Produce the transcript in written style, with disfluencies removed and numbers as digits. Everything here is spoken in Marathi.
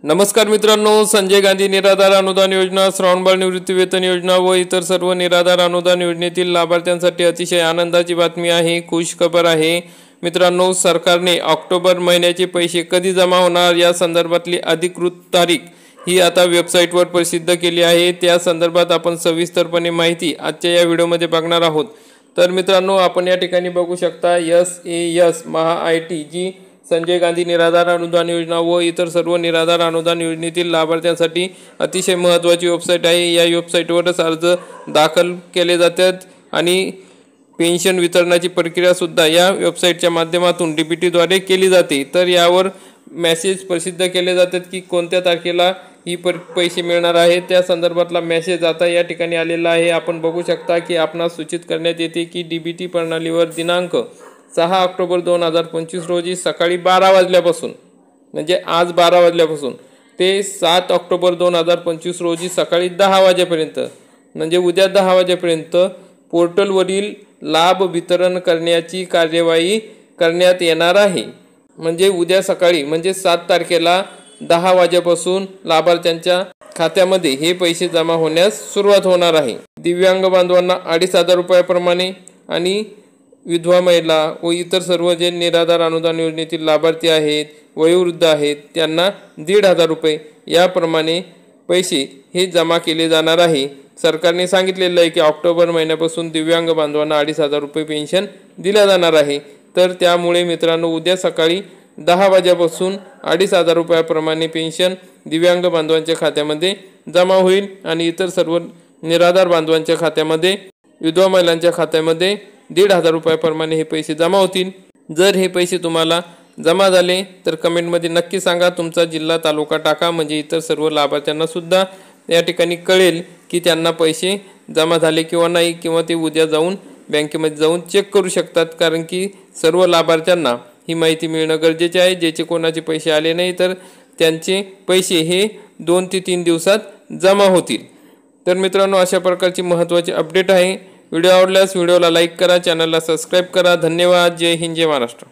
नमस्कार मित्रांनो, संजय गांधी निराधार अनुदान योजना, श्रावणबाळ निवृत्ती वेतन योजना व इतर सर्व निराधार अनुदान योजनेतील लाभार्थ्यांसाठी अतिशय आनंदाची बातमी आहे, खुश खबर आहे। मित्रांनो, सरकारने ऑक्टोबर महिन्याचे पैसे कधी जमा होणार या संदर्भातली अधिकृत तारीख ही आता वेबसाईटवर प्रसिद्ध केली आहे। त्या संदर्भात आपण सविस्तरपणे माहिती आजच्या या व्हिडिओमध्ये बघणार आहोत। तर मित्रांनो, आपण या ठिकाणी बघू शकता SAS महा-IT जी संजय गांधी निराधार अनुदान योजना व इतर सर्व निराधार अनुदान योजनेतील लाभार्थ्यांसाठी अतिशय महत्त्वाची वेबसाईट आहे। या वेबसाईटवरच अर्ज दाखल केले जातात आणि पेन्शन वितरणाची प्रक्रिया सुद्धा या वेबसाईटच्या माध्यमातून DBTद्वारे केली जाते। तर यावर मेसेज प्रसिद्ध केले जातात की कोणत्या तारखेला ही पैसे मिळणार आहे, त्या संदर्भातला मेसेज आता या ठिकाणी आलेला आहे। आपण बघू शकता की आपणास सूचित करण्यात येते की DBT प्रणालीवर दिनांक 6 ऑक्टोबर 2025 रोजी सकाळी 12 वाजल्यापासून म्हणजे आज 12 वाजल्यापासून ते 7 ऑक्टोबर 2025 रोजी सकाळी 10 वाजेपर्यंत म्हणजे उद्या 10 वाजेपर्यंत पोर्टलवरील लाभ वितरण करण्याची कार्यवाही करण्यात येणार आहे। म्हणजे उद्या सकाळी म्हणजे 7 तारखेला 10 वाजेपासून लाभार्थ्यांच्या खात्यामध्ये हे पैसे जमा होण्यास सुरुवात होणार आहे। दिव्यांग बांधवांना 2,500 रुपयाप्रमाणे आणि विधवा महिला व इतर सर्व जे निराधार अनुदान योजनेतील लाभार्थी आहेत, वयोवृद्ध आहेत, त्यांना 1,500 रुपये याप्रमाणे पैसे हे जमा केले जाणार आहे। सरकारने सांगितलेलं आहे की ऑक्टोबर महिन्यापासून दिव्यांग बांधवांना 2,500 रुपये पेन्शन दिल्या जाणार आहे। तर त्यामुळे मित्रांनो, उद्या सकाळी 10 वाजेपासून 2,500 रुपयाप्रमाणे पेन्शन दिव्यांग बांधवांच्या खात्यामध्ये जमा होईल आणि इतर सर्व निराधार बांधवांच्या खात्यामध्ये, विधवा महिलांच्या खात्यामध्ये 1,500 रुपयाप्रमाणे हे पैसे जमा होतील। जर हे पैसे तुम्हाला जमा झाले तर कमेंटमध्ये नक्की सांगा, तुमचा जिल्हा तालुका टाका, म्हणजे इतर सर्व लाभार्थ्यांना सुद्धा या ठिकाणी कळेल की त्यांना पैसे जमा झाले किंवा नाही, किंवा ते उद्या जाऊन बँकेमध्ये जाऊन चेक करू शकतात। कारण की सर्व लाभार्थ्यांना ही माहिती मिळणं गरजेचे आहे। ज्याचे कोणाचे पैसे आले नाही तर त्यांचे पैसे हे 2 ते 3 दिवसात जमा होतील। तर मित्रांनो, अशा प्रकारची महत्त्वाची अपडेट आहे। व्हिडिओ आवडल्यास व्हिडिओला लाईक करा, चॅनलला सबस्क्राईब करा। धन्यवाद। जय हिंद, जय महाराष्ट्र।